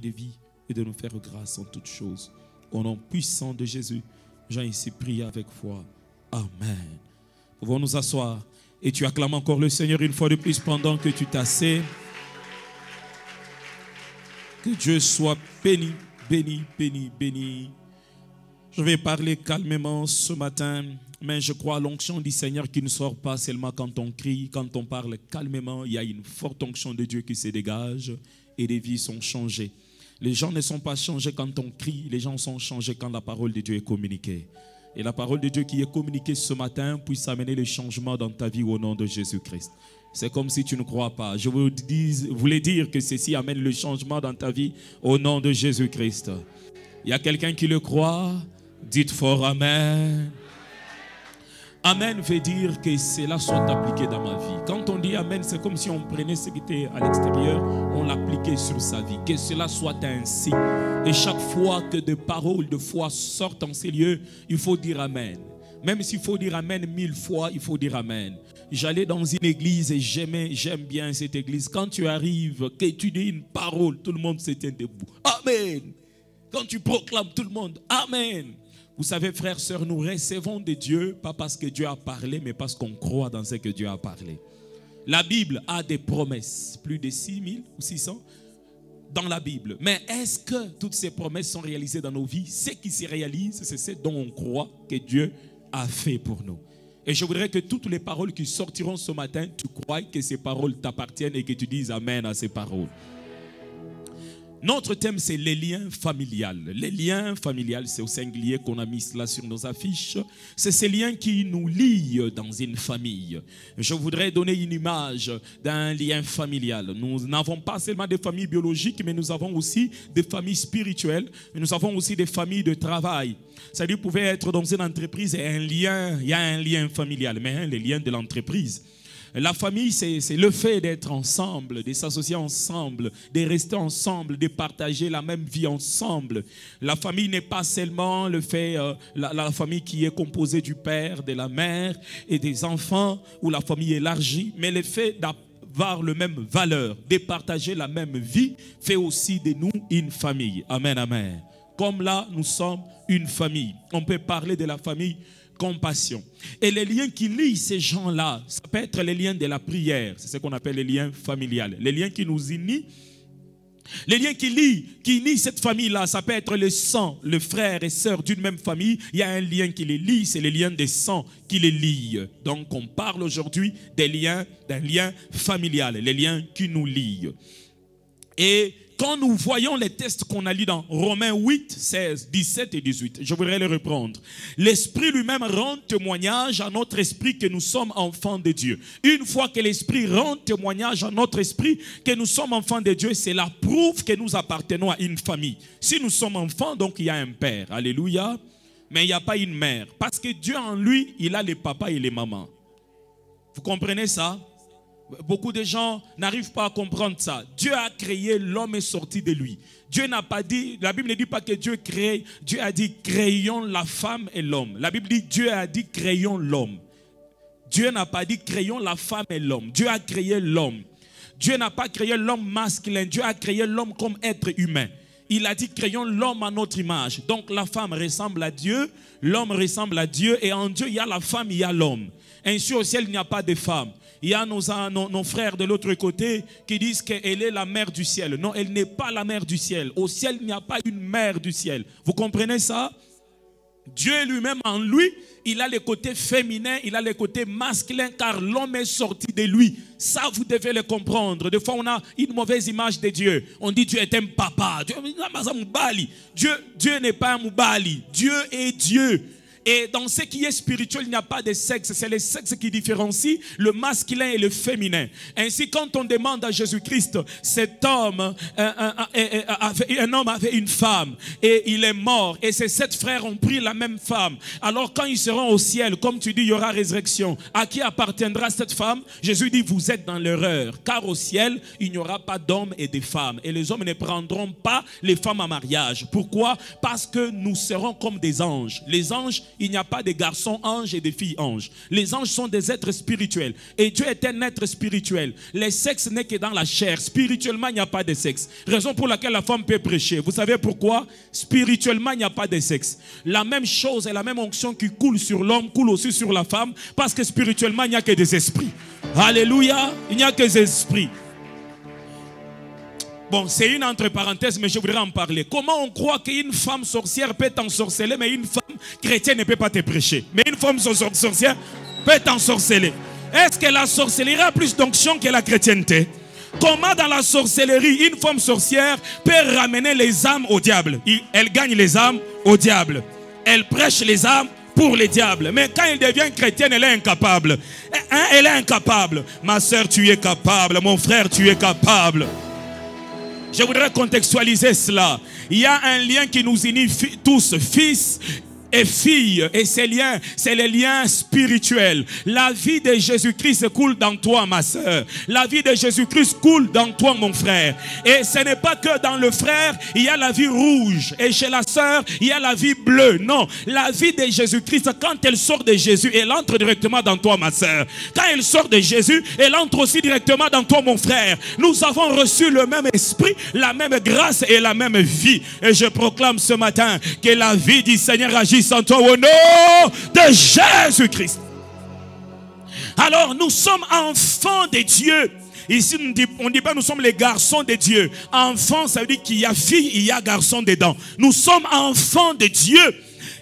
de vie et de nous faire grâce en toutes choses. Au nom puissant de Jésus, j'ai ainsi prié avec foi. Amen. Pouvons nous asseoir et tu acclames encore le Seigneur une fois de plus pendant que tu t'assieds. Que Dieu soit béni, béni, béni, béni. Je vais parler calmement ce matin, mais je crois à l'onction du Seigneur qui ne sort pas seulement quand on crie, quand on parle calmement. Il y a une forte onction de Dieu qui se dégage et les vies sont changées. Les gens ne sont pas changés quand on crie, les gens sont changés quand la parole de Dieu est communiquée. Et la parole de Dieu qui est communiquée ce matin puisse amener le changement dans ta vie au nom de Jésus-Christ. C'est comme si tu ne crois pas. Je voulais dire que ceci amène le changement dans ta vie au nom de Jésus-Christ. Il y a quelqu'un qui le croit? Dites fort Amen. Amen veut dire que cela soit appliqué dans ma vie. Quand on dit Amen, c'est comme si on prenait ce qui était à l'extérieur, on l'appliquait sur sa vie. Que cela soit ainsi. Et chaque fois que des paroles de foi sortent en ces lieux, il faut dire Amen. Même s'il faut dire Amen 1000 fois, il faut dire Amen. J'allais dans une église et j'aime bien cette église. Quand tu arrives, que tu dis une parole, tout le monde se tient debout. Amen. Quand tu proclames, tout le monde, Amen. Vous savez, frères, sœurs, nous recevons de Dieu, pas parce que Dieu a parlé, mais parce qu'on croit dans ce que Dieu a parlé. La Bible a des promesses, plus de 6000 ou 600 dans la Bible. Mais est-ce que toutes ces promesses sont réalisées dans nos vies? Ce qui se réalise, c'est ce dont on croit que Dieu a fait pour nous. Et je voudrais que toutes les paroles qui sortiront ce matin, tu crois que ces paroles t'appartiennent et que tu dises Amen à ces paroles. Notre thème, c'est les liens familiales. Les liens familiales, c'est au singulier qu'on a mis cela sur nos affiches. C'est ces liens qui nous lient dans une famille. Je voudrais donner une image d'un lien familial. Nous n'avons pas seulement des familles biologiques, mais nous avons aussi des familles spirituelles. Nous avons aussi des familles de travail. C'est-à-dire, vous pouvez être dans une entreprise et il y a un lien familial, mais les liens de l'entreprise. La famille, c'est le fait d'être ensemble, de s'associer ensemble, de rester ensemble, de partager la même vie ensemble. La famille n'est pas seulement le fait, la famille qui est composée du père, de la mère et des enfants, ou la famille élargie, mais le fait d'avoir la même valeur, de partager la même vie, fait aussi de nous une famille. Amen, amen. Comme là, nous sommes une famille. On peut parler de la famille compassion. Et les liens qui lient ces gens-là, ça peut être les liens de la prière. C'est ce qu'on appelle les liens familiales. Les liens qui nous unissent. Les liens qui lient cette famille-là, ça peut être le sang, le frère et sœur d'une même famille. Il y a un lien qui les lie, c'est les liens des sangs qui les lient. Donc on parle aujourd'hui des liens, d'un lien familial, les liens qui nous lient. Et quand nous voyons les textes qu'on a lus dans Romains 8, 16, 17 et 18, je voudrais les reprendre. L'Esprit lui-même rend témoignage à notre esprit que nous sommes enfants de Dieu. Une fois que l'Esprit rend témoignage à notre esprit que nous sommes enfants de Dieu, c'est la preuve que nous appartenons à une famille. Si nous sommes enfants, donc il y a un père. Alléluia. Mais il n'y a pas une mère. Parce que Dieu en lui, il a les papas et les mamans. Vous comprenez ça? Beaucoup de gens n'arrivent pas à comprendre ça. Dieu a créé, l'homme est sorti de lui. Dieu n'a pas dit, la Bible ne dit pas que Dieu crée, Dieu a dit créons la femme et l'homme. La Bible dit Dieu a dit créons l'homme. Dieu n'a pas dit créons la femme et l'homme. Dieu a créé l'homme. Dieu n'a pas créé l'homme masculin, Dieu a créé l'homme comme être humain. Il a dit créons l'homme à notre image. Donc la femme ressemble à Dieu, l'homme ressemble à Dieu et en Dieu il y a la femme, il y a l'homme. Ainsi au ciel il n'y a pas de femme. Il y a nos frères de l'autre côté qui disent qu'elle est la mère du ciel. Non, elle n'est pas la mère du ciel. Au ciel, il n'y a pas une mère du ciel. Vous comprenez ça? Dieu lui-même en lui, il a le côté féminin, il a le côté masculin car l'homme est sorti de lui. Ça, vous devez le comprendre. Des fois, on a une mauvaise image de Dieu. On dit Dieu est un papa. Dieu n'est pas un moubali. Dieu est Dieu. Et dans ce qui est spirituel, il n'y a pas de sexe. C'est le sexe qui différencie le masculin et le féminin. Ainsi, quand on demande à Jésus-Christ, cet homme, un homme avait une femme et il est mort. Et ces 7 frères ont pris la même femme. Alors quand ils seront au ciel, comme tu dis, il y aura résurrection. À qui appartiendra cette femme? Jésus dit, vous êtes dans l'erreur. Car au ciel, il n'y aura pas d'hommes et de femmes. Et les hommes ne prendront pas les femmes en mariage. Pourquoi? Parce que nous serons comme des anges. Les anges, il n'y a pas de garçons anges et de filles anges. Les anges sont des êtres spirituels. Et Dieu est un être spirituel. Le sexe n'est que dans la chair. Spirituellement, il n'y a pas de sexe. Raison pour laquelle la femme peut prêcher. Vous savez pourquoi? Spirituellement, il n'y a pas de sexe. La même chose et la même onction qui coule sur l'homme coule aussi sur la femme. Parce que spirituellement, il n'y a que des esprits. Alléluia, il n'y a que des esprits. Bon, c'est une entre parenthèses, mais je voudrais en parler. Comment on croit qu'une femme sorcière peut t'ensorceler, mais une femme chrétienne ne peut pas te prêcher? Mais une femme sorcière peut t'ensorceler. Est-ce que la sorcellerie a plus d'onction que la chrétienté? Comment dans la sorcellerie, une femme sorcière peut ramener les âmes au diable? Elle gagne les âmes au diable. Elle prêche les âmes pour les diables. Mais quand elle devient chrétienne, elle est incapable. Elle est incapable. Ma soeur, tu es capable. Mon frère, tu es capable. Je voudrais contextualiser cela. Il y a un lien qui nous unit tous, fils et filles. Et ces liens, c'est les liens spirituels. La vie de Jésus-Christ coule dans toi, ma soeur. La vie de Jésus-Christ coule dans toi, mon frère. Et ce n'est pas que dans le frère, il y a la vie rouge. Et chez la soeur, il y a la vie bleue. Non, la vie de Jésus-Christ, quand elle sort de Jésus, elle entre directement dans toi, ma soeur. Quand elle sort de Jésus, elle entre aussi directement dans toi, mon frère. Nous avons reçu le même esprit, la même grâce et la même vie. Et je proclame ce matin que la vie du Seigneur agit en toi au nom de Jésus-Christ. Alors nous sommes enfants de Dieu. Ici on ne dit pas nous sommes les garçons de Dieu. Enfant, ça veut dire qu'il y a fille, il y a garçon dedans. Nous sommes enfants de Dieu.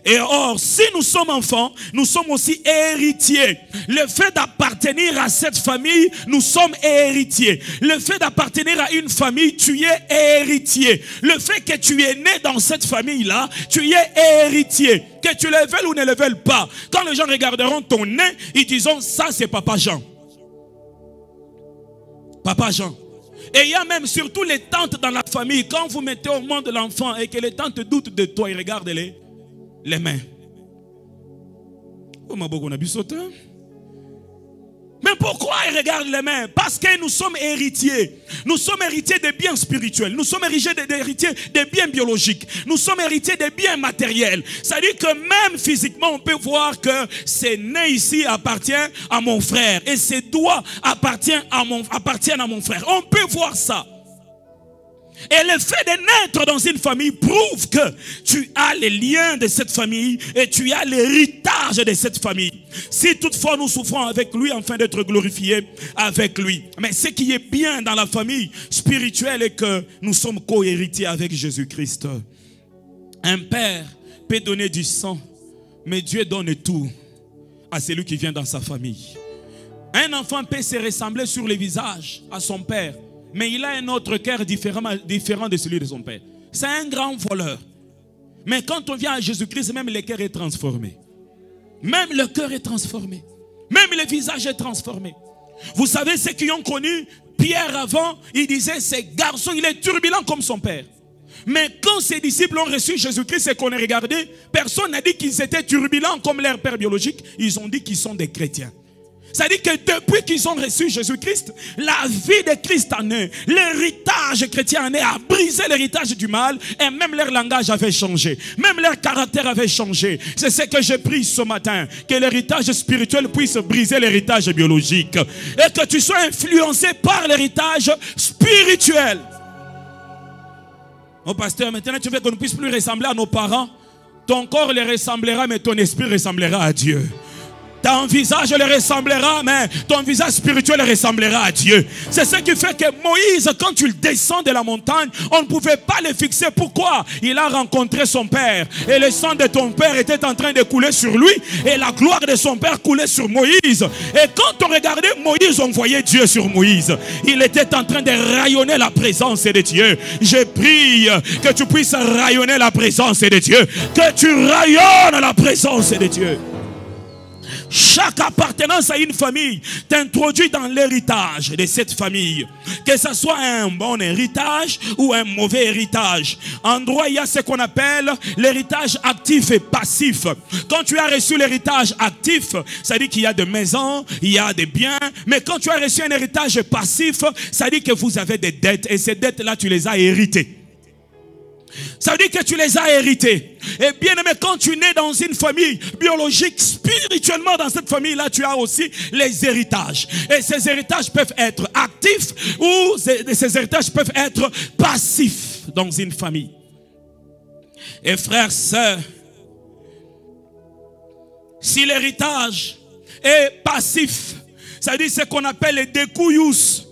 Et or, si nous sommes enfants, nous sommes aussi héritiers. Le fait d'appartenir à cette famille, nous sommes héritiers. Le fait d'appartenir à une famille, tu es héritier. Le fait que tu es né dans cette famille-là, tu es héritier. Que tu le veuilles ou ne le veuilles pas. Quand les gens regarderont ton nez, ils diront, ça c'est Papa Jean. Papa Jean. Et il y a même surtout les tantes dans la famille. Quand vous mettez au monde l'enfant et que les tantes doutent de toi, ils regardent les mains. Oh, ma on a bu sauter. Mais pourquoi ils regardent les mains? Parce que nous sommes héritiers. Nous sommes héritiers des biens spirituels. Nous sommes héritiers des biens biologiques. Nous sommes héritiers des biens matériels. Ça veut dire que même physiquement, on peut voir que ces nez ici appartiennent à mon frère. Et ces doigts appartiennent à mon frère. On peut voir ça. Et le fait de naître dans une famille prouve que tu as les liens de cette famille et tu as l'héritage de cette famille. Si toutefois nous souffrons avec lui afin d'être glorifiés avec lui. Mais ce qui est bien dans la famille spirituelle est que nous sommes co-héritiers avec Jésus-Christ. Un père peut donner du sang, mais Dieu donne tout à celui qui vient dans sa famille. Un enfant peut se ressembler sur le visage à son père, mais il a un autre cœur différent de celui de son père. C'est un grand voleur. Mais quand on vient à Jésus-Christ, même le cœur est transformé. Même le cœur est transformé. Même le visage est transformé. Vous savez, ceux qui ont connu Pierre avant, ils disaient, ce garçon, il est turbulent comme son père. Mais quand ses disciples ont reçu Jésus-Christ et qu'on a regardé, personne n'a dit qu'ils étaient turbulents comme leur père biologique. Ils ont dit qu'ils sont des chrétiens. C'est-à-dire que depuis qu'ils ont reçu Jésus-Christ, la vie de Christ en eux, l'héritage chrétien en eux a brisé l'héritage du mal et même leur langage avait changé. Même leur caractère avait changé. C'est ce que je prie ce matin, que l'héritage spirituel puisse briser l'héritage biologique et que tu sois influencé par l'héritage spirituel. Mon pasteur, maintenant tu veux qu'on ne puisse plus ressembler à nos parents? Ton corps les ressemblera, mais ton esprit ressemblera à Dieu. Ton visage le ressemblera, mais ton visage spirituel ressemblera à Dieu. C'est ce qui fait que Moïse, quand tu descends de la montagne, on ne pouvait pas le fixer. Pourquoi? Il a rencontré son père. Et le sang de ton père était en train de couler sur lui. Et la gloire de son père coulait sur Moïse. Et quand on regardait Moïse, on voyait Dieu sur Moïse. Il était en train de rayonner la présence de Dieu. Je prie que tu puisses rayonner la présence de Dieu. Que tu rayonnes la présence de Dieu. Chaque appartenance à une famille t'introduit dans l'héritage de cette famille. Que ce soit un bon héritage ou un mauvais héritage. En droit, il y a ce qu'on appelle l'héritage actif et passif. Quand tu as reçu l'héritage actif, ça dit qu'il y a des maisons, il y a des biens. Mais quand tu as reçu un héritage passif, ça dit que vous avez des dettes. Et ces dettes-là, tu les as héritées. Ça veut dire que tu les as hérités. Et bien aimé, quand tu nais dans une famille biologique, spirituellement dans cette famille-là, tu as aussi les héritages. Et ces héritages peuvent être actifs ou ces héritages peuvent être passifs dans une famille. Et frères, sœurs, si l'héritage est passif, ça veut dire ce qu'on appelle les découillous.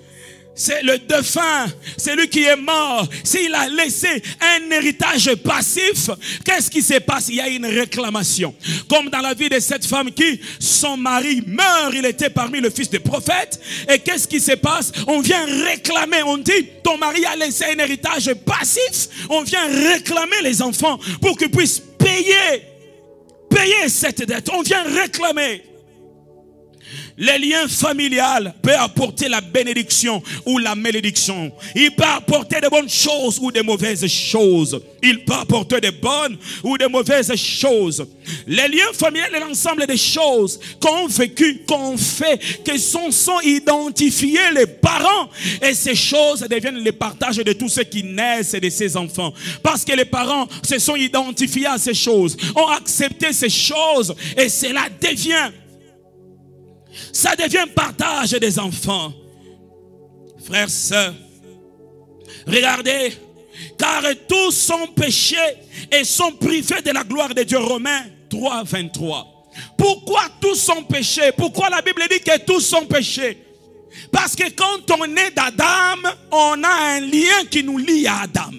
C'est le défunt, c'est lui qui est mort. S'il a laissé un héritage passif, qu'est-ce qui se passe? Il y a une réclamation. Comme dans la vie de cette femme qui, son mari meurt, il était parmi le fils des prophètes. Et qu'est-ce qui se passe? On vient réclamer, on dit, ton mari a laissé un héritage passif. On vient réclamer les enfants pour qu'ils puissent payer cette dette. On vient réclamer. Les liens familiales peuvent apporter la bénédiction ou la malédiction. Il peut apporter de bonnes choses ou de mauvaises choses. Il peut apporter de bonnes ou de mauvaises choses. Les liens familiales est l'ensemble des choses qu'on vécu, qu'on fait, que sont identifiés les parents. Et ces choses deviennent les partages de tous ceux qui naissent de ces enfants. Parce que les parents se sont identifiés à ces choses, ont accepté ces choses et cela devient... Ça devient partage des enfants. Frères, sœurs, regardez, car tous sont péchés et sont privés de la gloire de Dieu. Romains 3, 23. Pourquoi tous sont péchés? Pourquoi la Bible dit que tous sont péchés? Parce que quand on est d'Adam, on a un lien qui nous lie à Adam.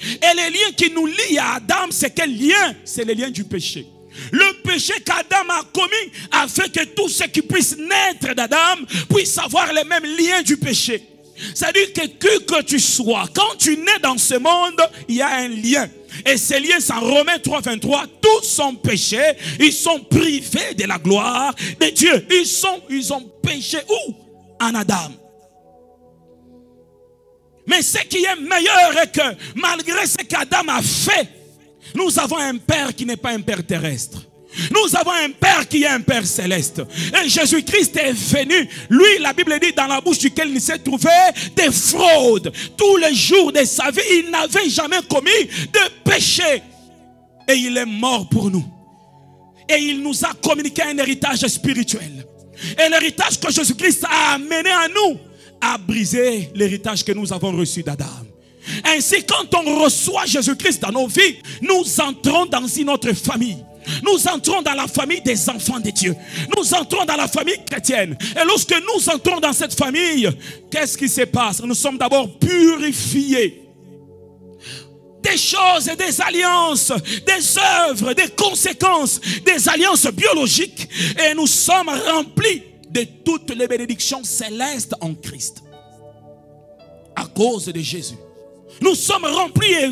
Et le lien qui nous lie à Adam, c'est quel lien? C'est le lien du péché. Le péché qu'Adam a commis a fait que tous ceux qui puissent naître d'Adam puissent avoir les mêmes liens du péché. C'est-à-dire que tu sois, quand tu nais dans ce monde, il y a un lien. Et ce lien, c'est en Romains 3, 23, tous sont péchés, ils sont privés de la gloire de Dieu. Ils ont péché où? En Adam. Mais ce qui est meilleur est que malgré ce qu'Adam a fait, nous avons un Père qui n'est pas un Père terrestre. Nous avons un Père qui est un Père céleste. Et Jésus-Christ est venu. Lui, la Bible dit, dans la bouche duquel il s'est trouvé des fraudes. Tous les jours de sa vie, il n'avait jamais commis de péché. Et il est mort pour nous. Et il nous a communiqué un héritage spirituel. Et l'héritage que Jésus-Christ a amené à nous a brisé l'héritage que nous avons reçu d'Adam. Ainsi, quand on reçoit Jésus-Christ dans nos vies, nous entrons dans une autre famille. Nous entrons dans la famille des enfants de Dieu. Nous entrons dans la famille chrétienne. Et lorsque nous entrons dans cette famille, qu'est-ce qui se passe? Nous sommes d'abord purifiés. Des choses, des alliances, des œuvres, des conséquences, des alliances biologiques. Et nous sommes remplis de toutes les bénédictions célestes en Christ. À cause de Jésus. Nous sommes remplis et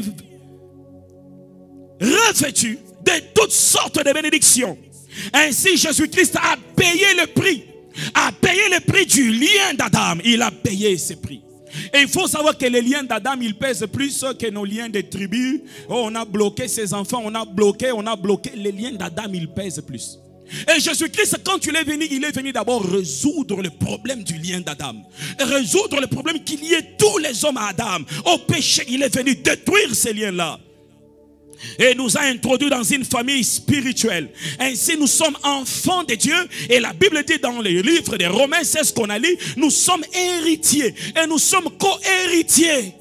revêtus de toutes sortes de bénédictions. Ainsi, Jésus-Christ a payé le prix. A payé le prix du lien d'Adam. Il a payé ce prix. Et il faut savoir que les liens d'Adam, ils pèsent plus que nos liens de tribus. Oh, on a bloqué ses enfants, on a bloqué. Les liens d'Adam, ils pèsent plus. Et Jésus-Christ, quand il est venu d'abord résoudre le problème du lien d'Adam. Résoudre le problème qui liait tous les hommes à Adam. Au péché, il est venu détruire ces liens-là. Et nous a introduits dans une famille spirituelle. Ainsi, nous sommes enfants de Dieu. Et la Bible dit dans les livres des Romains, c'est ce qu'on a lu, nous sommes héritiers. Et nous sommes co-héritiers.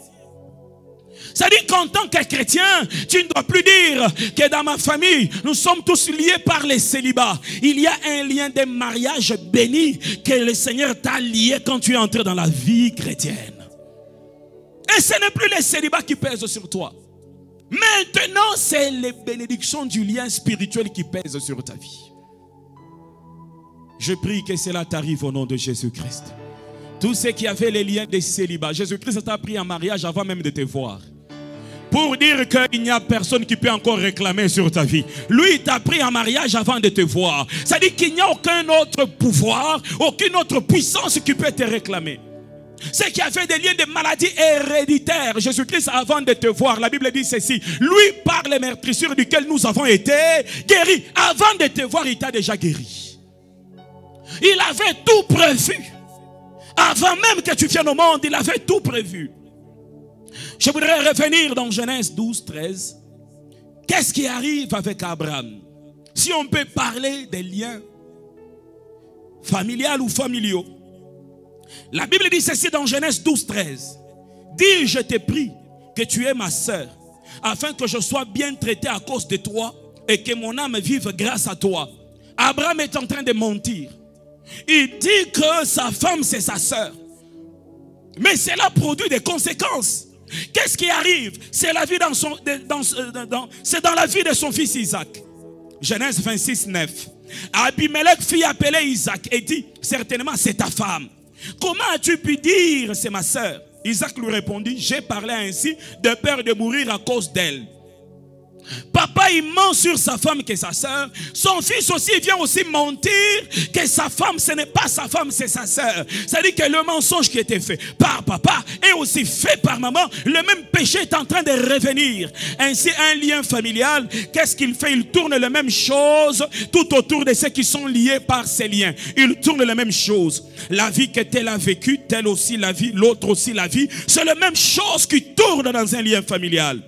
C'est-à-dire qu'en tant que chrétien, tu ne dois plus dire que dans ma famille, nous sommes tous liés par les célibats. Il y a un lien de mariage béni que le Seigneur t'a lié quand tu es entré dans la vie chrétienne. Et ce n'est plus les célibats qui pèsent sur toi. Maintenant, c'est les bénédictions du lien spirituel qui pèsent sur ta vie. Je prie que cela t'arrive au nom de Jésus-Christ. Tous ceux qui avaient les liens de célibat, Jésus-Christ t'a pris en mariage avant même de te voir. Pour dire qu'il n'y a personne qui peut encore réclamer sur ta vie. Lui, t'a pris en mariage avant de te voir. Ça dit qu'il n'y a aucun autre pouvoir, aucune autre puissance qui peut te réclamer. Ceux qui avaient des liens de maladie héréditaire, Jésus-Christ avant de te voir, la Bible dit ceci, lui par les meurtrissures duquel nous avons été guéris. Avant de te voir, il t'a déjà guéri. Il avait tout prévu. Avant même que tu viennes au monde, il avait tout prévu. Je voudrais revenir dans Genèse 12, 13. Qu'est-ce qui arrive avec Abraham? Si on peut parler des liens familiaux ou familiaux. La Bible dit ceci dans Genèse 12, 13. Dis, je te prie que tu es ma sœur, afin que je sois bien traité à cause de toi et que mon âme vive grâce à toi. Abraham est en train de mentir. Il dit que sa femme c'est sa sœur. Mais cela produit des conséquences. Qu'est-ce qui arrive? C'est la vie c'est dans la vie de son fils Isaac. Genèse 26, 9. Abimelech fit appeler Isaac et dit, certainement c'est ta femme. Comment as-tu pu dire c'est ma sœur? Isaac lui répondit, j'ai parlé ainsi de peur de mourir à cause d'elle. Papa, il ment sur sa femme qui est sa sœur. Son fils aussi vient aussi mentir que sa femme, ce n'est pas sa femme, c'est sa sœur. C'est-à-dire que le mensonge qui était fait par papa est aussi fait par maman. Le même péché est en train de revenir. Ainsi, un lien familial, qu'est-ce qu'il fait? Il tourne la même chose tout autour de ceux qui sont liés par ces liens. Il tourne la même chose. La vie que tel a vécue, telle aussi la vie, l'autre aussi la vie. C'est la même chose qui tourne dans un lien familial.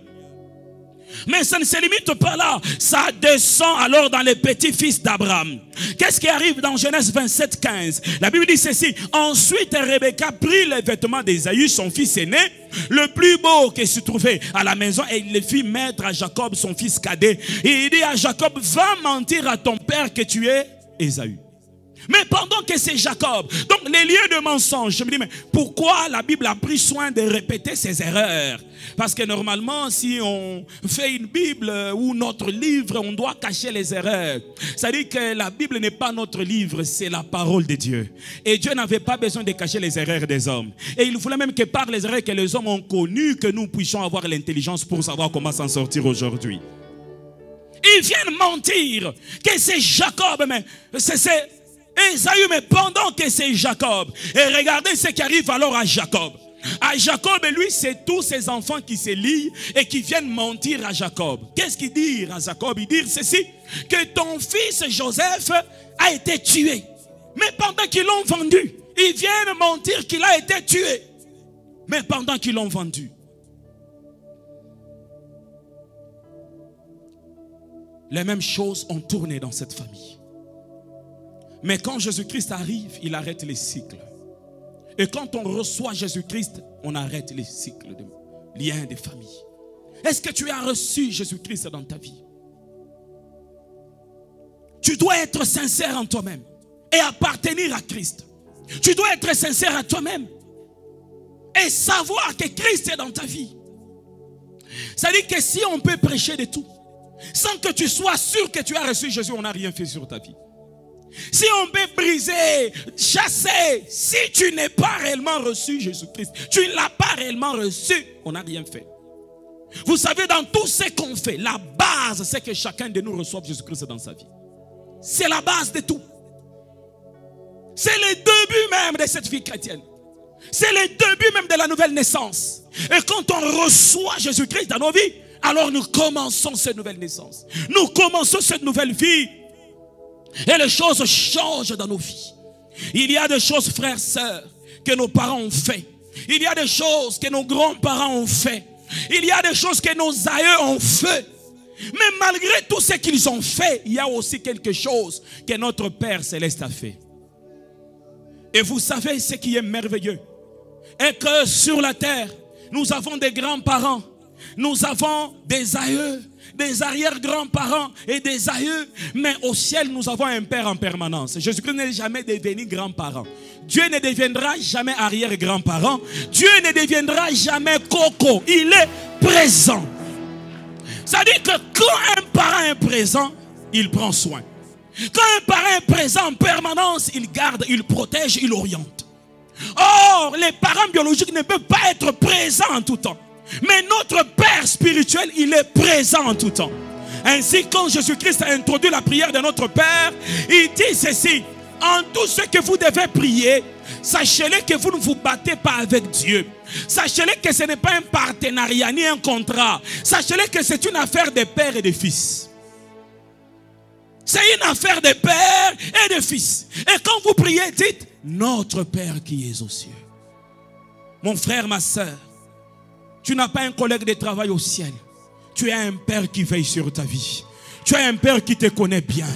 Mais ça ne se limite pas là. Ça descend alors dans les petits-fils d'Abraham. Qu'est-ce qui arrive dans Genèse 27, 15? La Bible dit ceci. Ensuite, Rebecca prit les vêtements d'Ésaü, son fils aîné, le plus beau qui se trouvait à la maison, et il les fit mettre à Jacob, son fils cadet. Et il dit à Jacob, va mentir à ton père que tu es Ésaü. Mais pendant que c'est Jacob, donc les lieux de mensonge, je me dis, mais pourquoi la Bible a pris soin de répéter ses erreurs? Parce que normalement, si on fait une Bible ou notre livre, on doit cacher les erreurs. C'est-à-dire que la Bible n'est pas notre livre, c'est la parole de Dieu. Et Dieu n'avait pas besoin de cacher les erreurs des hommes. Et il voulait même que par les erreurs que les hommes ont connues, que nous puissions avoir l'intelligence pour savoir comment s'en sortir aujourd'hui. Ils viennent mentir que c'est Jacob, mais c'est Ésaü, mais pendant que c'est Jacob. Et regardez ce qui arrive alors à Jacob. À Jacob, lui, c'est tous ses enfants qui se lient et qui viennent mentir à Jacob. Qu'est-ce qu'il dit à Jacob? Il dit ceci, que ton fils Joseph a été tué. Mais pendant qu'ils l'ont vendu, ils viennent mentir qu'il a été tué. Mais pendant qu'ils l'ont vendu. Les mêmes choses ont tourné dans cette famille. Mais quand Jésus-Christ arrive, il arrête les cycles. Et quand on reçoit Jésus-Christ, on arrête les cycles de liens de famille. Est-ce que tu as reçu Jésus-Christ dans ta vie? Tu dois être sincère en toi-même et appartenir à Christ. Tu dois être sincère à toi-même et savoir que Christ est dans ta vie. C'est-à-dire que si on peut prêcher de tout, sans que tu sois sûr que tu as reçu Jésus, on n'a rien fait sur ta vie. Si on peut briser, chasser, si tu n'es pas réellement reçu Jésus-Christ, tu ne l'as pas réellement reçu, on n'a rien fait. Vous savez, dans tout ce qu'on fait, la base, c'est que chacun de nous reçoive Jésus-Christ dans sa vie. C'est la base de tout. C'est le début même de cette vie chrétienne. C'est le début même de la nouvelle naissance. Et quand on reçoit Jésus-Christ dans nos vies, alors nous commençons cette nouvelle naissance. Nous commençons cette nouvelle vie. Et les choses changent dans nos vies. Il y a des choses, frères, sœurs, que nos parents ont fait. Il y a des choses que nos grands-parents ont fait. Il y a des choses que nos aïeux ont fait. Mais malgré tout ce qu'ils ont fait, il y a aussi quelque chose que notre Père Céleste a fait. Et vous savez ce qui est merveilleux, est que sur la terre, nous avons des grands-parents, nous avons des aïeux, des arrière-grands-parents et des aïeux, mais au ciel nous avons un Père en permanence. Jésus-Christ n'est jamais devenu grand-parent. Dieu ne deviendra jamais arrière-grand-parent. Dieu ne deviendra jamais coco. Il est présent. C'est-à-dire que quand un parent est présent, il prend soin. Quand un parent est présent en permanence, il garde, il protège, il oriente. Or, les parents biologiques ne peuvent pas être présents en tout temps. Mais notre Père spirituel, il est présent en tout temps. Ainsi, quand Jésus-Christ a introduit la prière de notre Père, il dit ceci: en tout ce que vous devez prier, sachez-le que vous ne vous battez pas avec Dieu. Sachez-le que ce n'est pas un partenariat ni un contrat. Sachez-le que c'est une affaire de père et de fils. C'est une affaire de père et de fils. Et quand vous priez, dites: notre Père qui est aux cieux. Mon frère, ma soeur, Tu n'as pas un collègue de travail au ciel. Tu as un Père qui veille sur ta vie. Tu as un Père qui te connaît bien.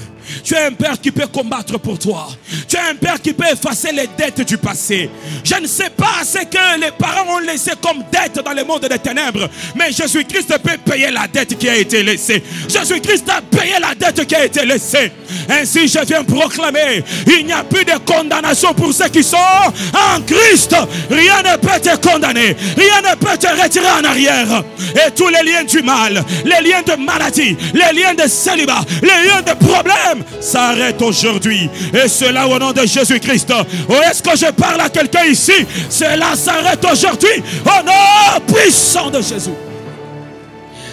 Tu as un Père qui peut combattre pour toi. Tu as un Père qui peut effacer les dettes du passé. Je ne sais pas ce que les parents ont laissé comme dette dans le monde des ténèbres. Mais Jésus-Christ peut payer la dette qui a été laissée. Jésus-Christ a payé la dette qui a été laissée. Ainsi je viens proclamer, il n'y a plus de condamnation pour ceux qui sont en Christ. Rien ne peut te condamner. Rien ne peut te retirer en arrière. Et tous les liens du mal, les liens de maladie, les liens de célibat, les liens de problèmes s'arrêtent aujourd'hui. Et cela au nom de Jésus-Christ. Oh, est-ce que je parle à quelqu'un ici? Cela s'arrête aujourd'hui au nom puissant de Jésus.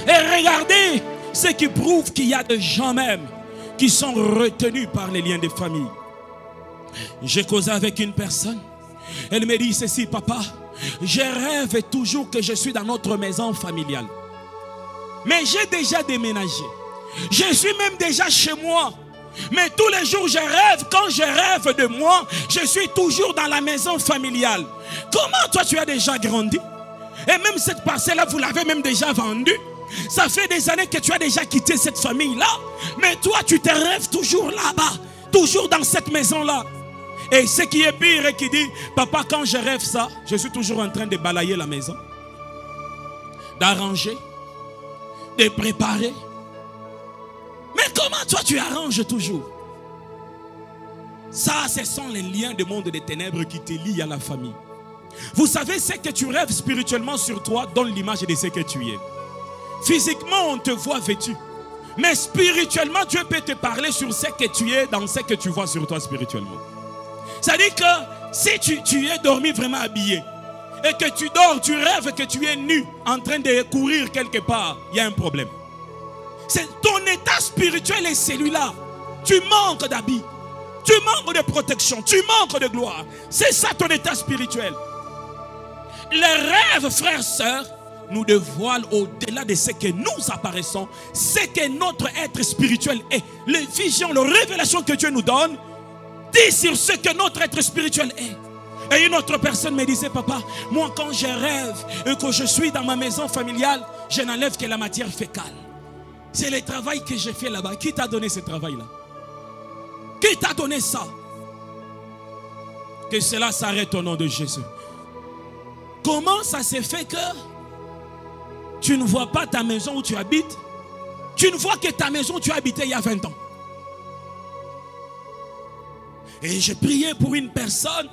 Et regardez ce qui prouve qu'il y a des gens même qui sont retenus par les liens de famille. J'ai causé avec une personne. Elle me dit ceci: papa, je rêve toujours que je suis dans notre maison familiale. Mais j'ai déjà déménagé. Je suis même déjà chez moi. Mais tous les jours je rêve, quand je rêve de moi, je suis toujours dans la maison familiale. Comment toi tu as déjà grandi? Et même cette parcelle-là, vous l'avez même déjà vendue. Ça fait des années que tu as déjà quitté cette famille-là. Mais toi tu te rêves toujours là-bas, toujours dans cette maison-là. Et ce qui est pire est qu'il dit: papa, quand je rêve ça, je suis toujours en train de balayer la maison, d'arranger, de préparer. Mais comment toi tu arranges toujours? Ça, ce sont les liens du monde des ténèbres qui te lient à la famille. Vous savez, ce que tu rêves spirituellement sur toi donne l'image de ce que tu es. Physiquement, on te voit vêtu. Mais spirituellement, Dieu peut te parler sur ce que tu es dans ce que tu vois sur toi spirituellement. C'est-à-dire que si tu es dormi vraiment habillé et que tu dors, tu rêves que tu es nu en train de courir quelque part, il y a un problème. C'est ton état spirituel est celui-là. Tu manques d'habits, tu manques de protection, tu manques de gloire. C'est ça ton état spirituel. Les rêves, frères et sœurs, nous dévoilent au-delà de ce que nous apparaissons, ce que notre être spirituel est. Les visions, les révélations que Dieu nous donne disent sur ce que notre être spirituel est. Et une autre personne me disait: papa, moi quand je rêve et que je suis dans ma maison familiale, je n'enlève que la matière fécale. C'est le travail que j'ai fait là-bas. Qui t'a donné ce travail-là? Qui t'a donné ça? Que cela s'arrête au nom de Jésus. Comment ça s'est fait que tu ne vois pas ta maison où tu habites? Tu ne vois que ta maison où tu habitais il y a 20 ans. Et j'ai prié pour une personne.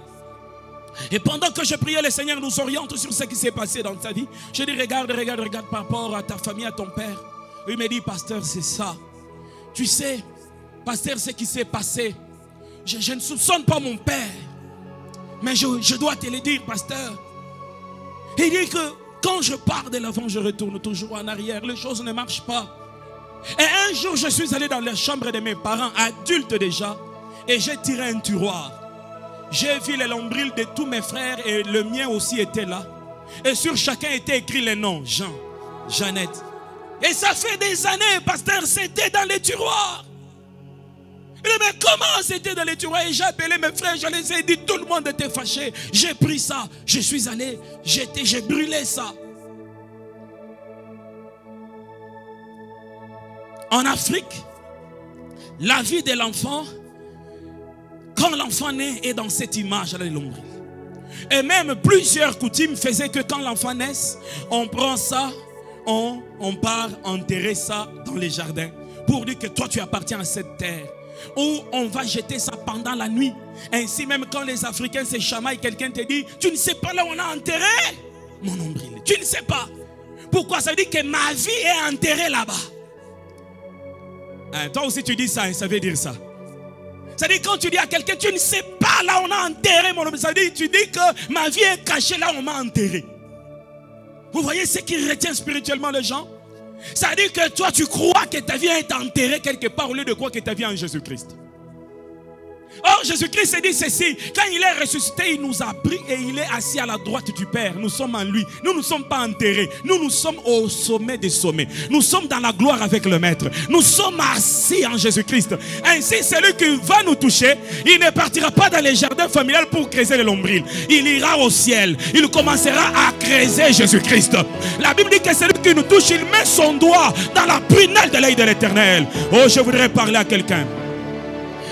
Et pendant que je priais, le Seigneur nous oriente sur ce qui s'est passé dans ta vie. Je dis: regarde par rapport à ta famille, à ton père. Il me dit: pasteur, c'est ça. Tu sais, pasteur, ce qui s'est passé, je ne soupçonne pas mon père. Mais je dois te le dire, pasteur. Il dit que quand je pars de l'avant, je retourne toujours en arrière. Les choses ne marchent pas. Et un jour, je suis allé dans la chambre de mes parents, adultes déjà, et j'ai tiré un tiroir. J'ai vu les nombrils de tous mes frères et le mien aussi était là. Et sur chacun était écrit les noms: Jean, Jeannette. Et ça fait des années, pasteur, c'était dans les tiroirs. Mais comment c'était dans les tiroirs? Et j'ai appelé mes frères, je les ai dit, tout le monde était fâché. J'ai pris ça, je suis allé, j'ai brûlé ça. En Afrique, la vie de l'enfant, quand l'enfant naît, est dans cette image-là de l'ombre. Et même plusieurs coutumes faisaient que quand l'enfant naît, on prend ça, on part enterrer ça dans les jardins pour dire que toi tu appartiens à cette terre. Ou on va jeter ça pendant la nuit. Ainsi même quand les Africains se chamaillent, quelqu'un te dit: tu ne sais pas là où on a enterré mon nombril. Tu ne sais pas. Pourquoi? Ça veut dire que ma vie est enterrée là-bas. Hein, toi aussi tu dis ça, ça veut dire ça. C'est-à-dire quand tu dis à quelqu'un: tu ne sais pas là où on a enterré mon nombril, ça veut dire tu dis que ma vie est cachée là où on m'a enterré. Vous voyez ce qui retient spirituellement les gens? Ça veut dire que toi tu crois que ta vie est enterrée quelque part au lieu de croire que ta vie est en Jésus-Christ. Or, Jésus-Christ s'est dit ceci. Quand il est ressuscité, il nous a pris et il est assis à la droite du Père. Nous sommes en lui. Nous ne sommes pas enterrés. Nous sommes au sommet des sommets. Nous sommes dans la gloire avec le Maître. Nous sommes assis en Jésus-Christ. Ainsi, celui qui va nous toucher, il ne partira pas dans les jardins familiales pour creuser les lombrils. Il ira au ciel. Il commencera à creuser Jésus-Christ. La Bible dit que celui qui nous touche, il met son doigt dans la prunelle de l'œil de l'Éternel. Oh, je voudrais parler à quelqu'un.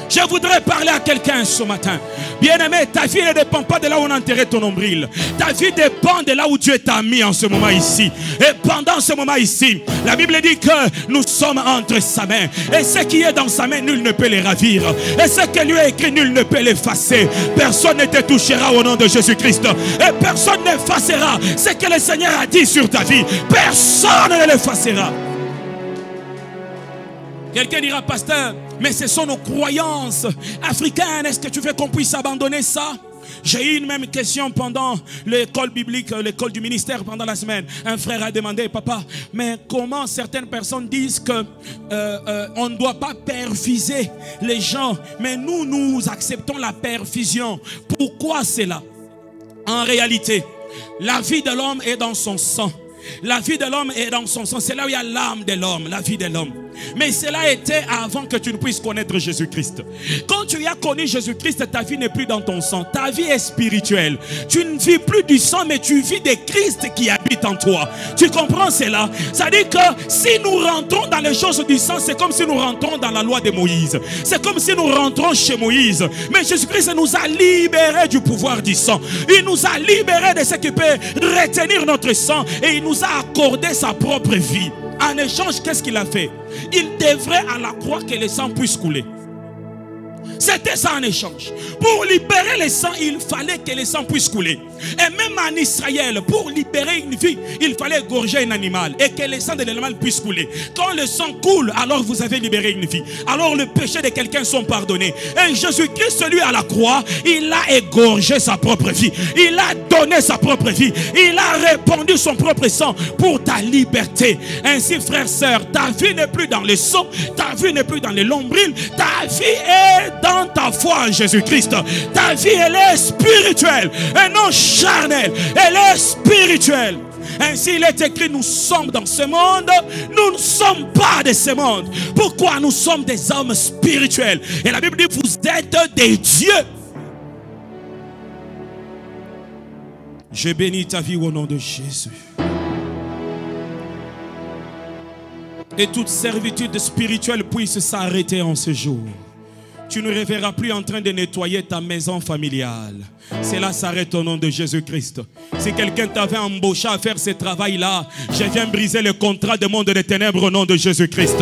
Je voudrais parler à quelqu'un ce matin. Bien-aimé, ta vie ne dépend pas de là où on a enterré ton nombril. Ta vie dépend de là où Dieu t'a mis en ce moment ici. Et pendant ce moment ici, la Bible dit que nous sommes entre sa main. Et ce qui est dans sa main, nul ne peut les ravir. Et ce que lui a écrit, nul ne peut l'effacer. Personne ne te touchera au nom de Jésus-Christ. Et personne n'effacera ce que le Seigneur a dit sur ta vie. Personne ne l'effacera. Quelqu'un dira, pasteur, mais ce sont nos croyances africaines. Est-ce que tu veux qu'on puisse abandonner ça? J'ai eu une même question pendant l'école biblique, l'école du ministère pendant la semaine. Un frère a demandé, papa, mais comment certaines personnes disent que on ne doit pas perfuser les gens, mais nous acceptons la perfusion. Pourquoi c'est là? En réalité, la vie de l'homme est dans son sang. La vie de l'homme est dans son sang. C'est là où il y a l'âme de l'homme, la vie de l'homme. Mais cela était avant que tu ne puisses connaître Jésus-Christ. Quand tu as connu Jésus-Christ, ta vie n'est plus dans ton sang. Ta vie est spirituelle. Tu ne vis plus du sang, mais tu vis de Christ qui habite en toi. Tu comprends cela? Ça dit que si nous rentrons dans les choses du sang, c'est comme si nous rentrons dans la loi de Moïse. C'est comme si nous rentrons chez Moïse. Mais Jésus-Christ nous a libérés du pouvoir du sang. Il nous a libérés de ce qui peut retenir notre sang. Et il nous a accordé sa propre vie. En échange, qu'est-ce qu'il a fait? Il devrait à la croix que le sang puisse couler. C'était ça en échange. Pour libérer le sang, il fallait que le sang puisse couler. Et même en Israël, pour libérer une vie, il fallait égorger un animal et que le sang de l'animal puisse couler. Quand le sang coule, alors vous avez libéré une vie. Alors le péché de quelqu'un sont pardonnés. Et Jésus-Christ, celui à la croix, il a égorgé sa propre vie. Il a donné sa propre vie. Il a répandu son propre sang pour ta liberté. Ainsi, frères, sœurs, ta vie n'est plus dans le sang, ta vie n'est plus dans les lombrils, ta vie est dans ta foi en Jésus-Christ. Ta vie, elle est spirituelle et non charnelle. Elle est spirituelle. Ainsi, il est écrit, nous sommes dans ce monde, nous ne sommes pas de ce monde. Pourquoi? Nous sommes des hommes spirituels. Et la Bible dit, vous êtes des dieux. Je bénis ta vie au nom de Jésus. Et toute servitude spirituelle puisse s'arrêter en ce jour. Tu ne reverras plus en train de nettoyer ta maison familiale. Cela s'arrête au nom de Jésus-Christ. Si quelqu'un t'avait embauché à faire ce travail-là, je viens briser le contrat du monde des ténèbres au nom de Jésus-Christ.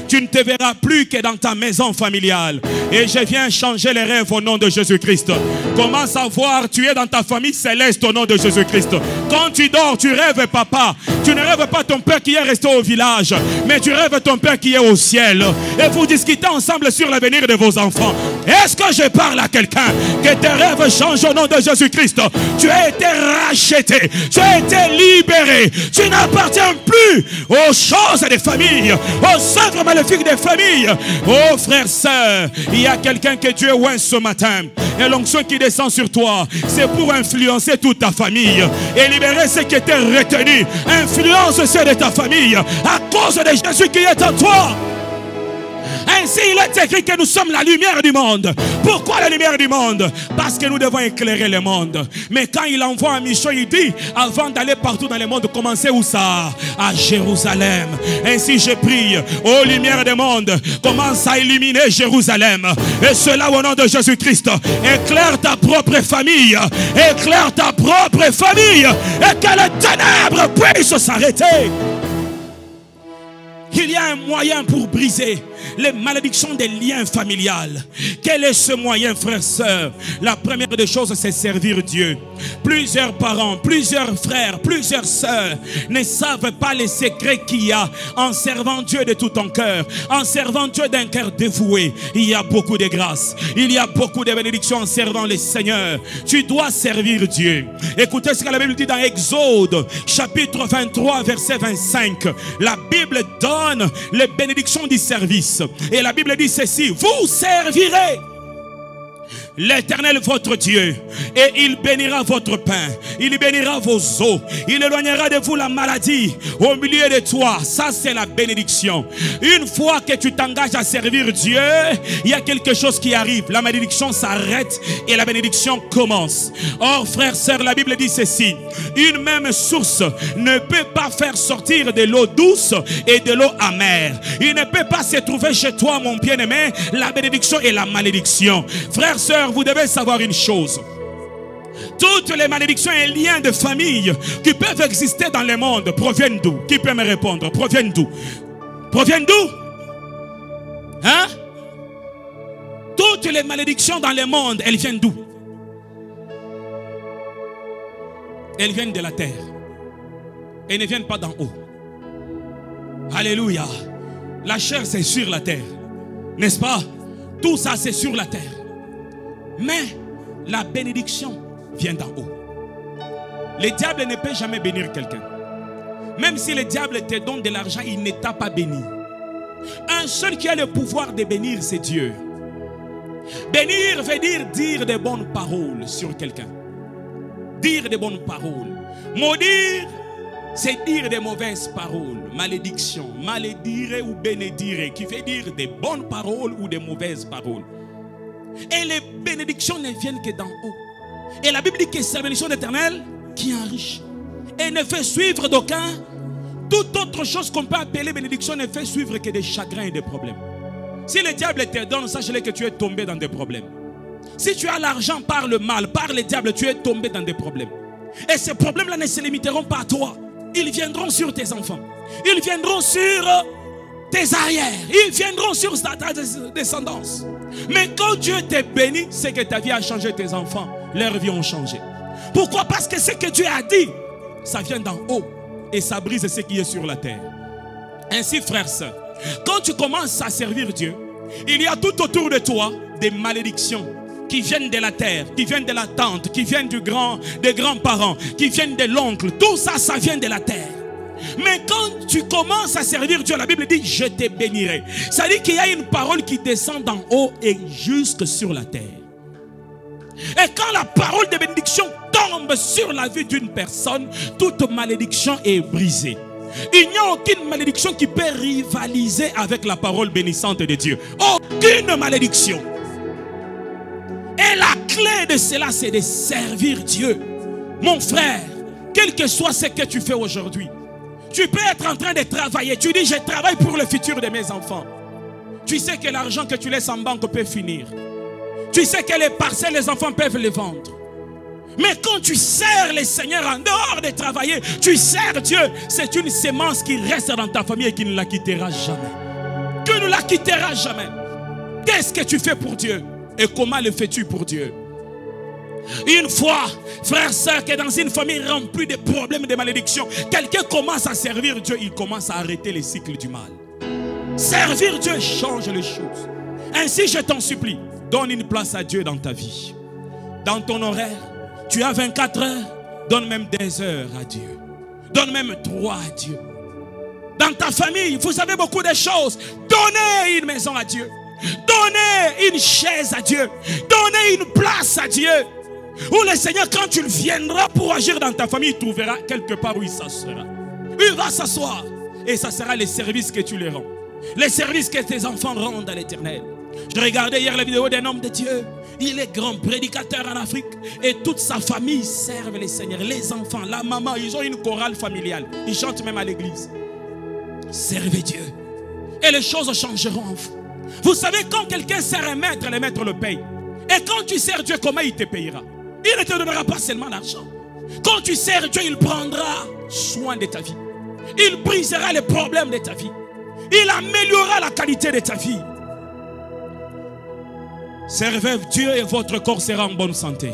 Tu ne te verras plus que dans ta maison familiale. Et je viens changer les rêves au nom de Jésus-Christ. Commence à voir, tu es dans ta famille céleste au nom de Jésus-Christ. Quand tu dors, tu rêves papa. Tu ne rêves pas ton père qui est resté au village, mais tu rêves ton père qui est au ciel. Et vous discutez ensemble sur l'avenir de vos enfants. Est-ce que je parle à quelqu'un? Que tes rêves changent au nom de Jésus-Christ. Tu as été racheté. Tu as été libéré. Tu n'appartiens plus aux choses des familles, aux œuvres maléfiques des familles. Oh frères, sœurs, il y a quelqu'un que Dieu oint ce matin. Et l'onction qui descend sur toi, c'est pour influencer toute ta famille et libérer ce qui était retenu. Influence ceux de ta famille à cause de Jésus qui est en toi. Ainsi, il est écrit que nous sommes la lumière du monde. Pourquoi la lumière du monde? Parce que nous devons éclairer le monde. Mais quand il envoie un mission, il dit, avant d'aller partout dans le monde, commencez où ça? À Jérusalem. Ainsi, je prie, ô lumière du monde, commence à illuminer Jérusalem. Et cela au nom de Jésus-Christ. Éclaire ta propre famille. Éclaire ta propre famille. Et que les ténèbres puissent s'arrêter. Il y a un moyen pour briser les malédictions des liens familiales. Quel est ce moyen, frères, sœurs? La première des choses, c'est servir Dieu. Plusieurs parents, plusieurs frères, plusieurs sœurs ne savent pas les secrets qu'il y a en servant Dieu de tout ton cœur, en servant Dieu d'un cœur dévoué. Il y a beaucoup de grâce, il y a beaucoup de bénédictions en servant le Seigneur. Tu dois servir Dieu. Écoutez ce que la Bible dit dans Exode, chapitre 23, verset 25. La Bible donne les bénédictions du service. Et la Bible dit ceci, vous servirez. l'Éternel votre Dieu, et il bénira votre pain, il bénira vos eaux, il éloignera de vous la maladie au milieu de toi. Ça, c'est la bénédiction. Une fois que tu t'engages à servir Dieu, il y a quelque chose qui arrive. La malédiction s'arrête et la bénédiction commence. Or, frères, sœurs, la Bible dit ceci: une même source ne peut pas faire sortir de l'eau douce et de l'eau amère. Il ne peut pas se trouver chez toi, mon bien-aimé, la bénédiction et la malédiction. Frères, sœurs, vous devez savoir une chose. Toutes les malédictions et liens de famille qui peuvent exister dans le monde proviennent d'où? Qui peut me répondre? Proviennent d'où? Proviennent d'où? Hein? Toutes les malédictions dans le monde, elles viennent d'où? Elles viennent de la terre. Elles ne viennent pas d'en haut. Alléluia. La chair, c'est sur la terre. N'est-ce pas? Tout ça, c'est sur la terre. Mais la bénédiction vient d'en haut. Le diable ne peut jamais bénir quelqu'un. Même si le diable te donne de l'argent, il ne t'a pas béni. Un seul qui a le pouvoir de bénir, c'est Dieu. Bénir veut dire de bonnes paroles sur quelqu'un. Dire de bonnes paroles. Maudire, c'est dire de mauvaises paroles. Malédiction, malédire ou bénédire, qui veut dire de bonnes paroles ou de mauvaises paroles. Et les bénédictions ne viennent que d'en haut. Et la Bible dit que c'est la bénédiction d'Éternel qui enrichit. Et ne fait suivre d'aucun. Toute autre chose qu'on peut appeler bénédiction ne fait suivre que des chagrins et des problèmes. Si le diable te donne, sache-le que tu es tombé dans des problèmes. Si tu as l'argent par le mal, par le diable, tu es tombé dans des problèmes. Et ces problèmes-là ne se limiteront pas à toi. Ils viendront sur tes enfants. Ils viendront sur tes arrières. Ils viendront sur ta descendance. Mais quand Dieu te bénit, c'est que ta vie a changé, tes enfants, leur vie ont changé. Pourquoi? Parce que ce que Dieu a dit, ça vient d'en haut et ça brise ce qui est sur la terre. Ainsi, frères, sœurs, quand tu commences à servir Dieu, il y a tout autour de toi des malédictions qui viennent de la terre, qui viennent de la tante, qui viennent des grands-parents, qui viennent de l'oncle. Tout ça, ça vient de la terre. Mais quand tu commences à servir Dieu, la Bible dit: je te bénirai. Ça dit qu'il y a une parole qui descend d'en haut et jusque sur la terre. Et quand la parole de bénédiction tombe sur la vie d'une personne, toute malédiction est brisée. Il n'y a aucune malédiction qui peut rivaliser avec la parole bénissante de Dieu. Aucune malédiction. Et la clé de cela, c'est de servir Dieu. Mon frère, quel que soit ce que tu fais aujourd'hui, tu peux être en train de travailler. Tu dis: je travaille pour le futur de mes enfants. Tu sais que l'argent que tu laisses en banque peut finir. Tu sais que les parcelles, les enfants peuvent les vendre. Mais quand tu sers le Seigneur en dehors de travailler, tu sers Dieu. C'est une sémence qui reste dans ta famille et qui ne la quittera jamais. Tu ne la quitteras jamais. Qu'est-ce que tu fais pour Dieu? Et comment le fais-tu pour Dieu? Une fois, frère, sœur, que dans une famille remplie de problèmes, de malédictions, quelqu'un commence à servir Dieu, il commence à arrêter les cycles du mal. Servir Dieu change les choses. Ainsi, je t'en supplie, donne une place à Dieu dans ta vie. Dans ton horaire, tu as 24 heures, donne même des heures à Dieu. Donne même 3 à Dieu. Dans ta famille, vous avez beaucoup de choses. Donnez une maison à Dieu. Donnez une chaise à Dieu. Donnez une place à Dieu. Où le Seigneur, quand tu viendras pour agir dans ta famille, il trouvera quelque part où il s'assoira. Il va s'asseoir. Et ça sera les services que tu les rends. Les services que tes enfants rendent à l'Éternel. Je regardais hier la vidéo d'un homme de Dieu. Il est grand prédicateur en Afrique. Et toute sa famille servent les Seigneurs. Les enfants, la maman, ils ont une chorale familiale. Ils chantent même à l'église. Servez Dieu. Et les choses changeront en vous. Vous savez, quand quelqu'un sert un maître, le maître le paye. Et quand tu sers Dieu, comment il te payera? Il ne te donnera pas seulement l'argent. Quand tu sers Dieu, il prendra soin de ta vie. Il brisera les problèmes de ta vie. Il améliorera la qualité de ta vie. Servez Dieu et votre corps sera en bonne santé.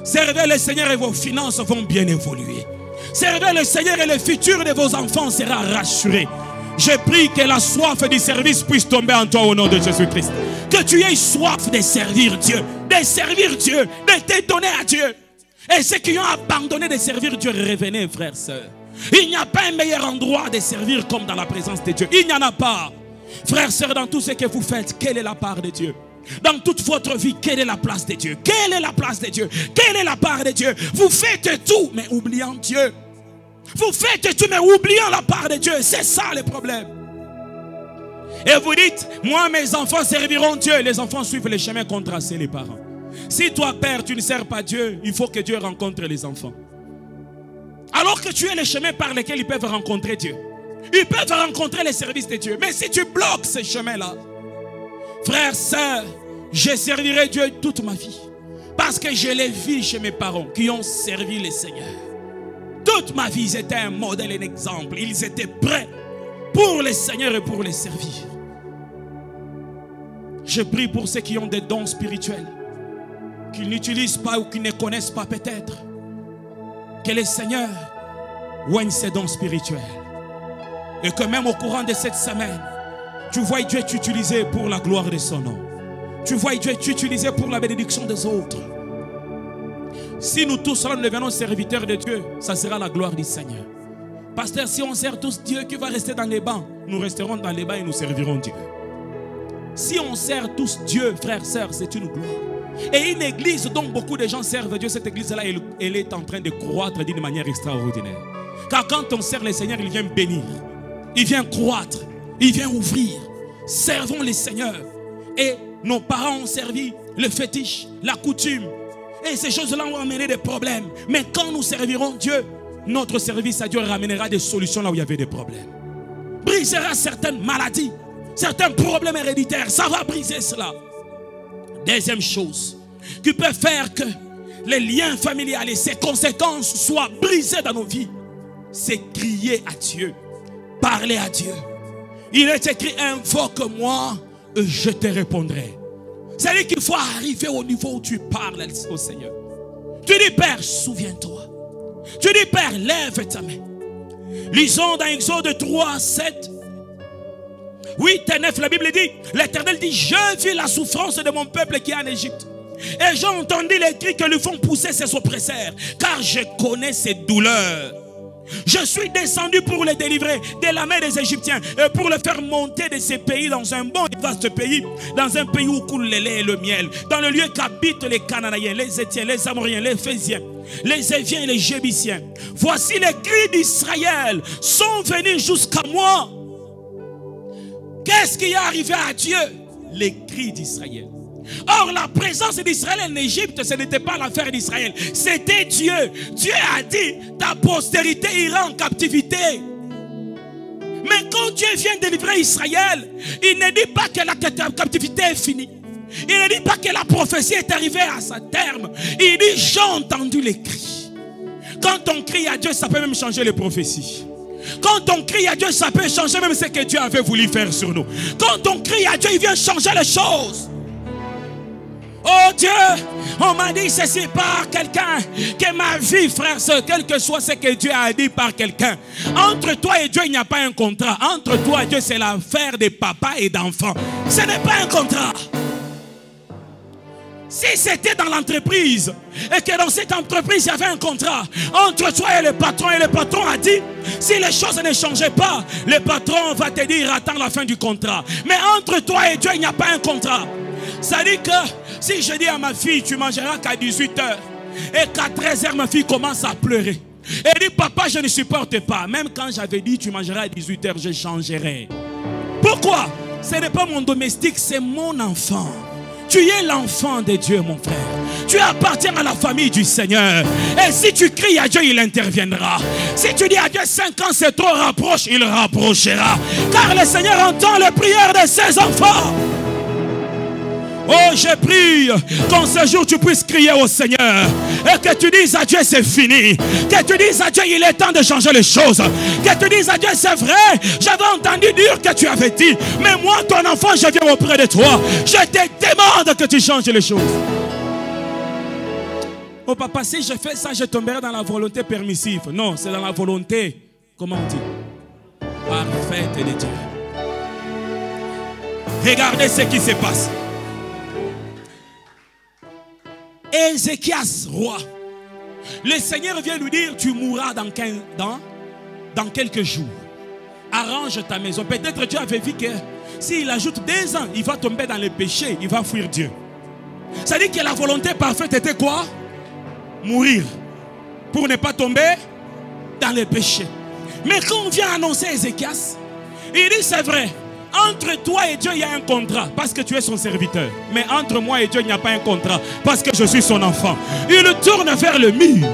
Servez le Seigneur et vos finances vont bien évoluer. Servez le Seigneur et le futur de vos enfants sera rassuré. Je prie que la soif du service puisse tomber en toi au nom de Jésus-Christ. Que tu aies soif de servir Dieu, de te donner à Dieu. Et ceux qui ont abandonné de servir Dieu, revenez, frères, sœurs. Il n'y a pas un meilleur endroit de servir comme dans la présence de Dieu. Il n'y en a pas. Frères, sœurs, dans tout ce que vous faites, quelle est la part de Dieu? Dans toute votre vie, quelle est la place de Dieu? Quelle est la place de Dieu? Quelle est la part de Dieu? Vous faites tout, mais oubliant Dieu. Vous faites tout, mais oubliant la part de Dieu. C'est ça le problème. Et vous dites, moi mes enfants serviront Dieu. Les enfants suivent les chemins qu'ont tracés les parents. Si toi père tu ne sers pas Dieu, il faut que Dieu rencontre les enfants. Alors que tu es les chemins par lesquels ils peuvent rencontrer Dieu. Ils peuvent rencontrer les services de Dieu. Mais si tu bloques ces chemins-là, frères, sœurs, je servirai Dieu toute ma vie. Parce que je l'ai vu chez mes parents qui ont servi le Seigneur. Toute ma vie, ils étaient un modèle, un exemple. Ils étaient prêts pour le Seigneur et pour les servir. Je prie pour ceux qui ont des dons spirituels, qu'ils n'utilisent pas ou qu'ils ne connaissent pas peut-être. Que le Seigneur oigne ses dons spirituels. Et que même au courant de cette semaine, tu vois Dieu t'utiliser pour la gloire de son nom. Tu vois Dieu t'utiliser pour la bénédiction des autres. Si nous tous là nous devenons serviteurs de Dieu, ça sera la gloire du Seigneur. Pasteur, si on sert tous Dieu qui va rester dans les bancs, nous resterons dans les bancs et nous servirons Dieu. Si on sert tous Dieu, frères, sœurs, c'est une gloire. Et une église dont beaucoup de gens servent Dieu, cette église-là, elle est en train de croître d'une manière extraordinaire. Car quand on sert le Seigneur, il vient bénir. Il vient croître. Il vient ouvrir. Servons le Seigneur. Et nos parents ont servi le fétiche, la coutume. Et ces choses-là ont amené des problèmes. Mais quand nous servirons Dieu, notre service à Dieu ramènera des solutions là où il y avait des problèmes. Brisera certaines maladies, certains problèmes héréditaires. Ça va briser cela. Deuxième chose qui peut faire que les liens familiales et ses conséquences soient brisées dans nos vies, c'est crier à Dieu, parler à Dieu. Il est écrit, invoque-moi et je te répondrai. C'est-à-dire qu'il faut arriver au niveau où tu parles au Seigneur. Tu dis, Père, souviens-toi. Tu dis, Père, lève ta main. Lisons dans Exode 3, 7. 8 et 9, la Bible dit, l'Éternel dit, je vis la souffrance de mon peuple qui est en Égypte. Et j'ai entendu les cris que lui font pousser ses oppresseurs, car je connais ses douleurs. Je suis descendu pour les délivrer de la main des Égyptiens et pour les faire monter de ces pays dans un bon et vaste pays, dans un pays où coule le lait et le miel, dans le lieu qu'habitent les Cananéens, les Étiens, les Amoriens, les Phésiens, les Éviens et les Jébusiens. Voici les cris d'Israël sont venus jusqu'à moi. Qu'est-ce qui est arrivé à Dieu? Les cris d'Israël. Or, la présence d'Israël en Égypte, ce n'était pas l'affaire d'Israël. C'était Dieu. Dieu a dit, ta postérité ira en captivité. Mais quand Dieu vient délivrer Israël, il ne dit pas que la captivité est finie. Il ne dit pas que la prophétie est arrivée à sa terme. Il dit, j'ai entendu les cris. Quand on crie à Dieu, ça peut même changer les prophéties. Quand on crie à Dieu, ça peut changer même ce que Dieu avait voulu faire sur nous. Quand on crie à Dieu, il vient changer les choses. Oh Dieu, on m'a dit ceci par quelqu'un, que ma vie, frère, quel que soit ce que Dieu a dit par quelqu'un, entre toi et Dieu, il n'y a pas un contrat. Entre toi et Dieu, c'est l'affaire des papas et d'enfants. Ce n'est pas un contrat. Si c'était dans l'entreprise et que dans cette entreprise il y avait un contrat entre toi et le patron a dit, si les choses ne changeaient pas, le patron va te dire attends la fin du contrat. Mais entre toi et Dieu, il n'y a pas un contrat. Ça dit que si je dis à ma fille tu mangeras qu'à 18 h et qu'à 13 h ma fille commence à pleurer, elle dit papa je ne supporte pas, même quand j'avais dit tu mangeras à 18 h je changerai. Pourquoi? Ce n'est pas mon domestique, c'est mon enfant. Tu es l'enfant de Dieu, mon frère. Tu appartiens à la famille du Seigneur. Et si tu cries à Dieu, il interviendra. Si tu dis à Dieu 5 ans c'est trop, rapproche, il rapprochera. Car le Seigneur entend les prières de ses enfants. Oh, je prie qu'en ce jour tu puisses crier au Seigneur et que tu dises à Dieu c'est fini, que tu dises à Dieu il est temps de changer les choses, que tu dises à Dieu c'est vrai, j'avais entendu dire que tu avais dit, mais moi ton enfant je viens auprès de toi, je te demande que tu changes les choses. Oh papa, si je fais ça je tomberai dans la volonté permissive. Non, c'est dans la volonté, comment on dit, parfaite de Dieu. Regardez ce qui se passe. Ézéchias, roi, le Seigneur vient lui dire tu mourras dans quelques jours. Arrange ta maison. Peut-être Dieu avait vu que s'il ajoute 2 ans, il va tomber dans le péché, il va fuir Dieu. Ça dit que la volonté parfaite était quoi? Mourir. Pour ne pas tomber dans le péché. Mais quand on vient annoncer Ézéchias, il dit c'est vrai, entre toi et Dieu il y a un contrat parce que tu es son serviteur. Mais entre moi et Dieu il n'y a pas un contrat parce que je suis son enfant. Il tourne vers le mur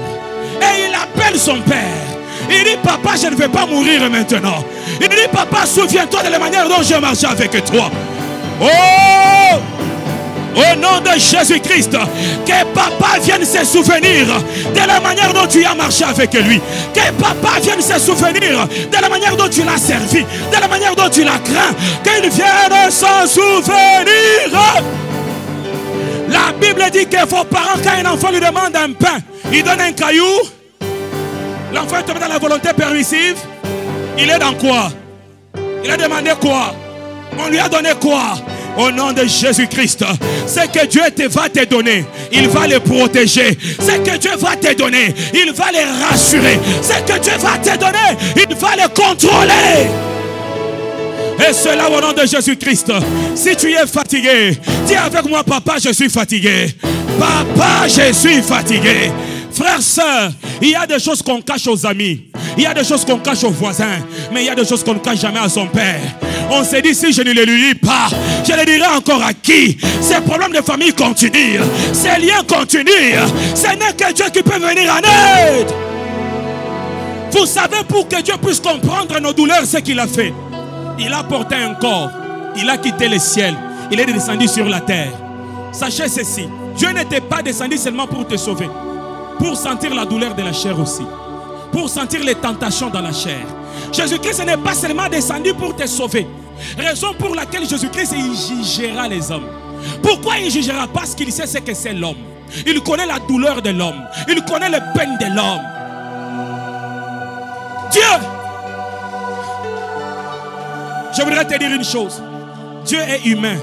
et il appelle son père. Il dit papa je ne vais pas mourir maintenant. Il dit papa souviens-toi de la manière dont j'ai marché avec toi. Oh! Au nom de Jésus-Christ, que papa vienne se souvenir de la manière dont tu as marché avec lui. Que papa vienne se souvenir de la manière dont tu l'as servi, de la manière dont tu l'as craint. Qu'il vienne s'en souvenir. La Bible dit que vos parents, quand un enfant lui demande un pain, il donne un caillou. L'enfant est tombé dans la volonté permissive. Il est dans quoi? Il a demandé quoi? On lui a donné quoi? Au nom de Jésus-Christ, ce que Dieu va te donner, il va les protéger. Ce que Dieu va te donner, il va les rassurer. Ce que Dieu va te donner, il va les contrôler. Et cela au nom de Jésus-Christ. Si tu es fatigué, dis avec moi, papa, je suis fatigué. Papa, je suis fatigué. Frères, sœurs, il y a des choses qu'on cache aux amis. Il y a des choses qu'on cache aux voisins. Mais il y a des choses qu'on ne cache jamais à son père. On s'est dit, si je ne les lui dis pas, je les dirai encore à qui? Ces problèmes de famille continuent. Ces liens continuent. Ce n'est que Dieu qui peut venir en aide. Vous savez, pour que Dieu puisse comprendre nos douleurs, ce qu'il a fait. Il a porté un corps. Il a quitté le ciel. Il est descendu sur la terre. Sachez ceci. Dieu n'était pas descendu seulement pour te sauver. Pour sentir la douleur de la chair aussi. Pour sentir les tentations dans la chair. Jésus-Christ n'est pas seulement descendu pour te sauver. Raison pour laquelle Jésus-Christ il jugera les hommes. Pourquoi il jugera? Parce qu'il sait ce que c'est l'homme. Il connaît la douleur de l'homme. Il connaît les peines de l'homme. Dieu, je voudrais te dire une chose. Dieu est humain.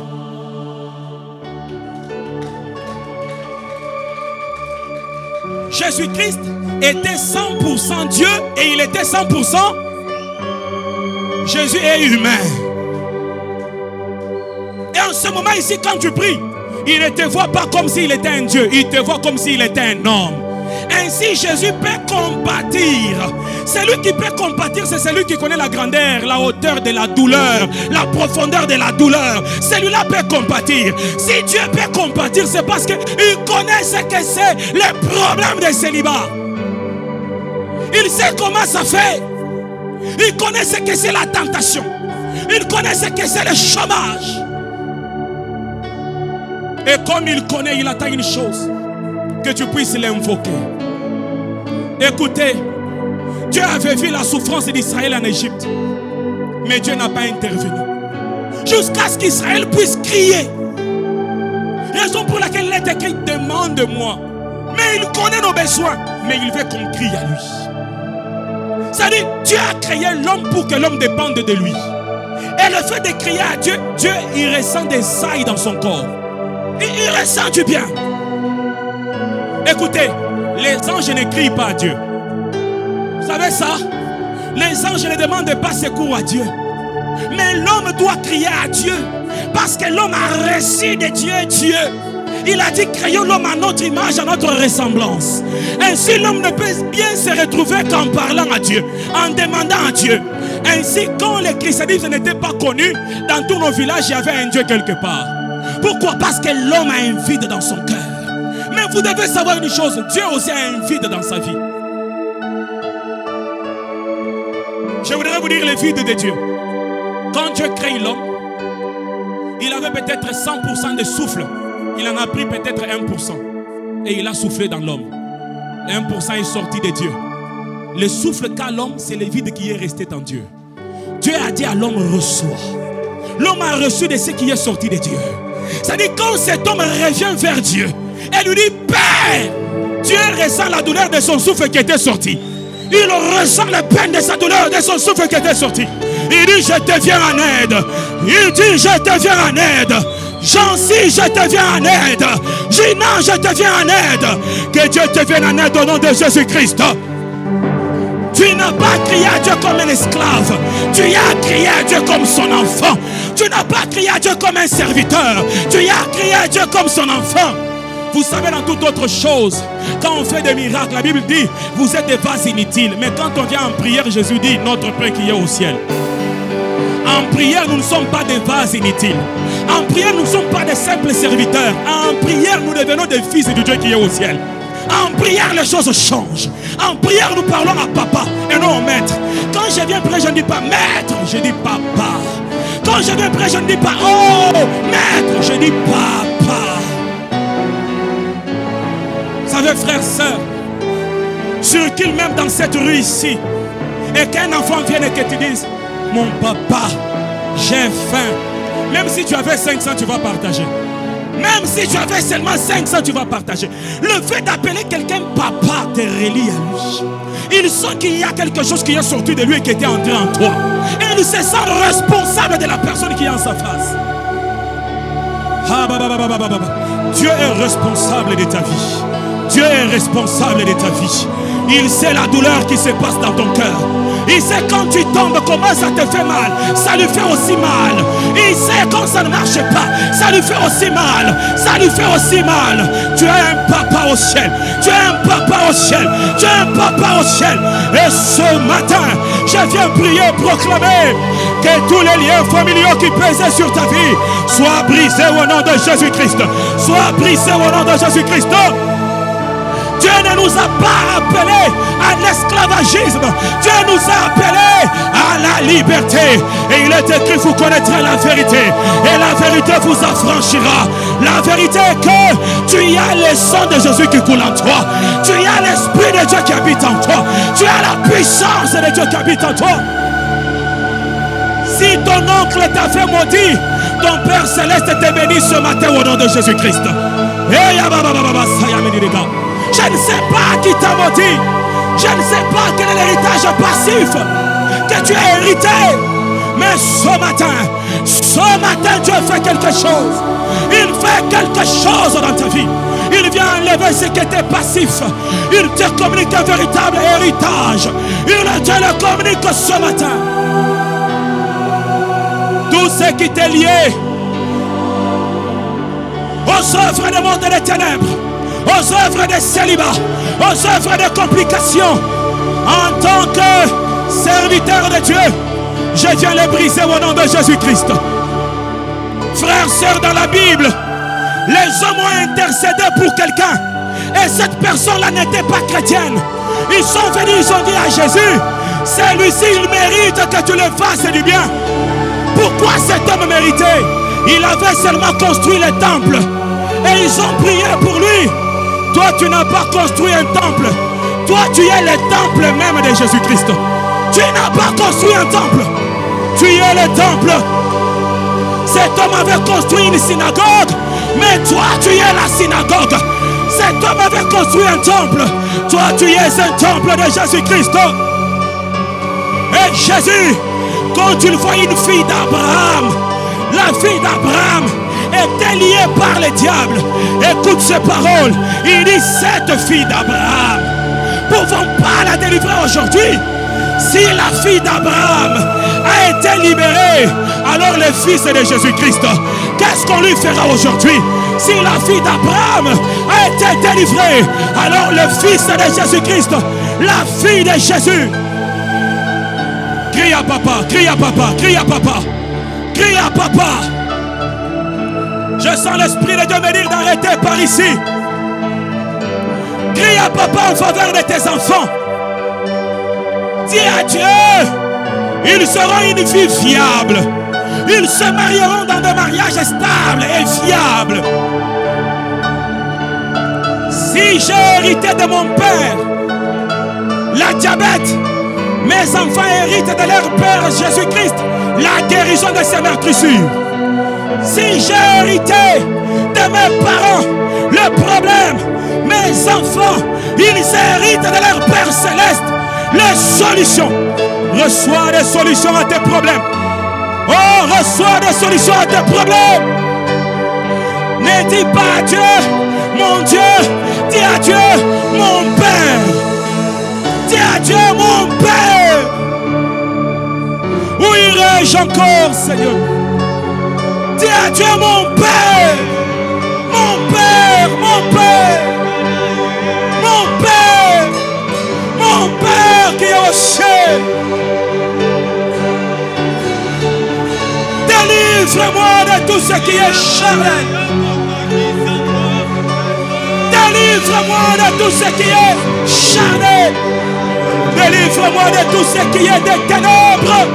Jésus-Christ était 100% Dieu et il était 100%. Jésus est humain. Et en ce moment ici, quand tu pries, il ne te voit pas comme s'il était un Dieu. Il te voit comme s'il était un homme. Ainsi, Jésus peut compatir. Celui qui peut compatir, c'est celui qui connaît la grandeur, la hauteur de la douleur, la profondeur de la douleur. Celui-là peut compatir. Si Dieu peut compatir, c'est parce qu'il connaît ce que c'est le problème de célibat. Il sait comment ça fait. Il connaît ce que c'est la tentation. Il connaît ce que c'est le chômage. Et comme il connaît, il attend une chose. Que tu puisses l'invoquer. Écoutez, Dieu avait vu la souffrance d'Israël en Égypte. Mais Dieu n'a pas intervenu. Jusqu'à ce qu'Israël puisse crier. Raison pour laquelle il est écrit, demande-moi. Mais il connaît nos besoins. Mais il veut qu'on crie à lui. C'est-à-dire, Dieu a créé l'homme pour que l'homme dépende de lui. Et le fait de crier à Dieu, Dieu il ressent des sailles dans son corps. Il ressent du bien. Écoutez, les anges ne crient pas à Dieu. Vous savez ça? Les anges ne demandent pas secours à Dieu. Mais l'homme doit crier à Dieu. Parce que l'homme a reçu de Dieu Dieu. Il a dit créons l'homme à notre image, à notre ressemblance. Ainsi l'homme ne peut bien se retrouver qu'en parlant à Dieu, en demandant à Dieu. Ainsi quand le christianisme n'était pas connu, dans tous nos villages il y avait un Dieu quelque part. Pourquoi? Parce que l'homme a un vide dans son cœur. Mais vous devez savoir une chose, Dieu aussi a un vide dans sa vie. Je voudrais vous dire le vide de Dieu. Quand Dieu crée l'homme, il avait peut-être 100% de souffle. Il en a pris peut-être 1%. Et il a soufflé dans l'homme. Le 1% est sorti de Dieu. Le souffle qu'a l'homme, c'est le vide qui est resté en Dieu. Dieu a dit à l'homme, reçois. L'homme a reçu de ce qui est sorti de Dieu. C'est-à-dire quand cet homme revient vers Dieu, elle lui dit, Père, Dieu ressent la douleur de son souffle qui était sorti. Il ressent la peine de sa douleur, de son souffle qui était sorti. Il dit, je te viens en aide. Il dit, je te viens en aide. Jancy, je te viens en aide. Gina, je te viens en aide. Que Dieu te vienne en aide au nom de Jésus-Christ. Dieu Tu n'as pas crié à Dieu comme un esclave. Tu y as crié à Dieu comme son enfant. Tu n'as pas crié à Dieu comme un serviteur. Tu y as crié à Dieu comme son enfant. Vous savez, dans toute autre chose, quand on fait des miracles, la Bible dit, vous êtes des vases inutiles. Mais quand on vient en prière, Jésus dit, notre Père qui est au ciel. En prière, nous ne sommes pas des vases inutiles. En prière, nous ne sommes pas des simples serviteurs. En prière, nous devenons des fils du Dieu qui est au ciel. En prière, les choses changent. En prière, nous parlons à papa et non au maître. Quand je viens prier, je ne dis pas maître, je dis papa. Quand je viens prier, je ne dis pas oh maître, je dis papa. Vous savez, frères, sœurs, circule même dans cette rue ici et qu'un enfant vienne et que tu dises mon papa, j'ai faim. Même si tu avais 500, tu vas partager. Même si tu avais seulement 500, tu vas partager. Le fait d'appeler quelqu'un papa te relie à lui. Il sent qu'il y a quelque chose qui est sorti de lui et qui était entré en toi. Et il se sent responsable de la personne qui est en sa face. Dieu est responsable de ta vie. Dieu est responsable de ta vie. Il sait la douleur qui se passe dans ton cœur. Il sait quand tu tombes comment ça te fait mal. Ça lui fait aussi mal. Il sait quand ça ne marche pas. Ça lui fait aussi mal. Ça lui fait aussi mal. Tu as un papa au ciel. Tu as un papa au ciel. Tu as un papa au ciel. Et ce matin, je viens prier, proclamer que tous les liens familiaux qui pesaient sur ta vie soient brisés au nom de Jésus-Christ. Soient brisés au nom de Jésus-Christ. Dieu ne nous a pas appelés à l'esclavagisme. Dieu nous a appelés à la liberté. Et il est écrit, vous connaîtrez la vérité. Et la vérité vous affranchira. La vérité est que tu y as le sang de Jésus qui coule en toi. Tu y as l'Esprit de Dieu qui habite en toi. Tu as la puissance de Dieu qui habite en toi. Si ton oncle t'a fait maudit, ton Père Céleste te bénit ce matin au nom de Jésus-Christ. Je ne sais pas qui t'a maudit. Je ne sais pas quel est l'héritage passif que tu as hérité. Mais ce matin, Dieu fait quelque chose. Il fait quelque chose dans ta vie. Il vient enlever ce qui était passif. Il te communique un véritable héritage. Il te le communique ce matin. Tout ce qui t'est lié aux œuvres du monde des ténèbres, aux œuvres de célibat, aux œuvres de complications, en tant que serviteur de Dieu, je viens les briser au nom de Jésus-Christ. Frères, sœurs, dans la Bible, les hommes ont intercédé pour quelqu'un et cette personne-là n'était pas chrétienne. Ils sont venus, ils ont dit à Jésus, celui-ci il mérite que tu le fasses du bien. Pourquoi cet homme méritait? Il avait seulement construit le temple et ils ont prié pour lui. Toi, tu n'as pas construit un temple. Toi, tu es le temple même de Jésus-Christ. Tu n'as pas construit un temple. Tu es le temple. Cet homme avait construit une synagogue, mais toi, tu es la synagogue. Cet homme avait construit un temple. Toi, tu es un temple de Jésus-Christ. Et Jésus, quand il voit une fille d'Abraham, la fille d'Abraham était liée par le diable. Écoute ces paroles. Il dit, cette fille d'Abraham, ne pouvons pas la délivrer aujourd'hui. Si la fille d'Abraham a été libérée, alors le fils de Jésus-Christ, qu'est-ce qu'on lui fera aujourd'hui? Si la fille d'Abraham a été délivrée, alors le fils de Jésus-Christ, la fille de Jésus. Crie à papa, crie à papa, crie à papa, crie à papa. Je sens l'Esprit de Dieu me dire d'arrêter par ici. Crie à papa en faveur de tes enfants. Dis à Dieu, ils seront une vie fiable. Ils se marieront dans des mariages stables et fiables. Si j'ai hérité de mon père la diabète, mes enfants héritent de leur père Jésus-Christ la guérison de ses meurtrissures. Si j'ai hérité de mes parents le problème, mes enfants, ils héritent de leur Père Céleste les solutions. Reçois des solutions à tes problèmes. Oh, reçois des solutions à tes problèmes. Ne dis pas à Dieu, mon Dieu. Dis à Dieu, mon Père. Dis à Dieu, mon Père. Où irai-je encore, Seigneur? Dis à Dieu, mon Père. Mon Père, mon Père. Mon Père. Mon Père qui est au ciel. Délivre-moi de tout ce qui est charnel. Délivre-moi de tout ce qui est charnel. Délivre-moi de tout ce qui est des ténèbres.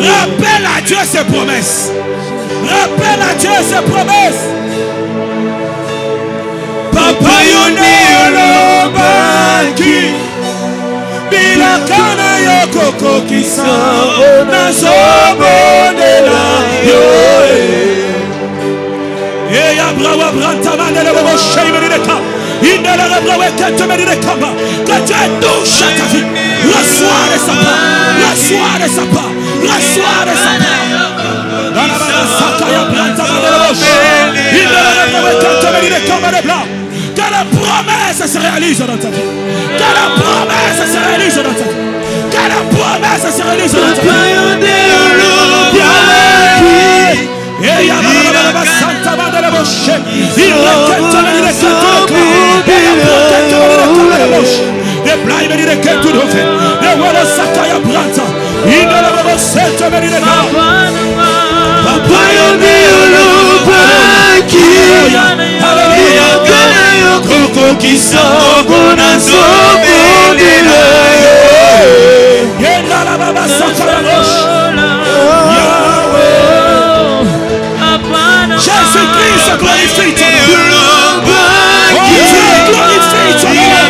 Rappelle à Dieu ses promesses. Rappelle à Dieu ses promesses. Papa yone olobaki bilakana yokoko kisa nazobonela yo. Et Abraham Abraham le bobo shaimereka. Que Dieu touche à ta vie. Reçois de sa part. Reçois de sa part. Reçois de sa part. Que la promesse se réalise dans ta vie. Que la promesse se réalise dans ta vie. Que la promesse se réalise dans ta vie. Jésus-Christ glorifie ton nom. Glorifie ton nom.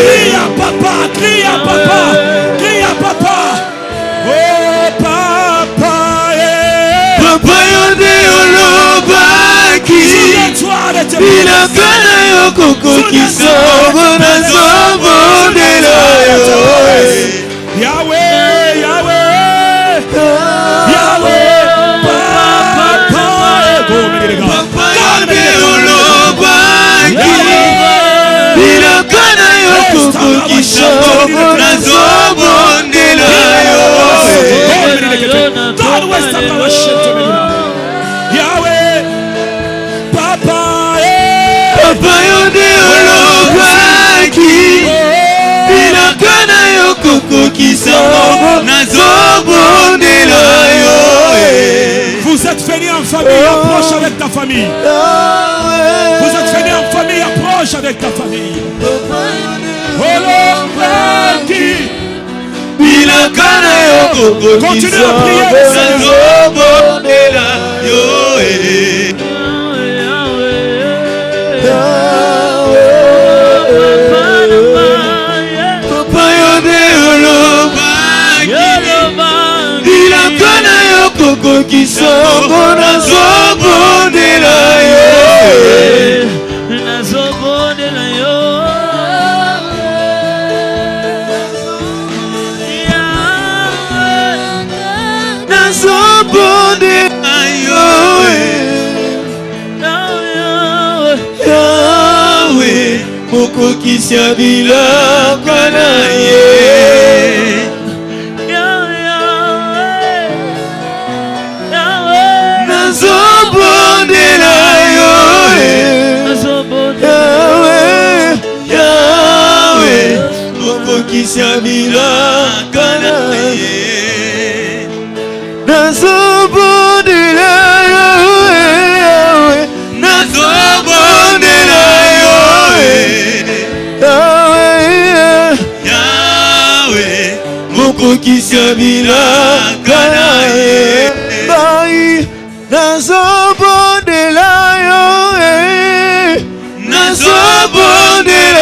Crie à papa, crie à papa, crie à papa. Oh papa, papa yonde olobaki. Souviens-toi de tes promesses. Yahweh, Yahweh, Yahweh, papa, papa yonde olobaki. Yahweh, papa, papa yonde olobaki. Vous êtes venu en famille, approche avec ta famille. Vous êtes venu en famille, approche avec ta famille. Continue à prier. Nazobondela yo,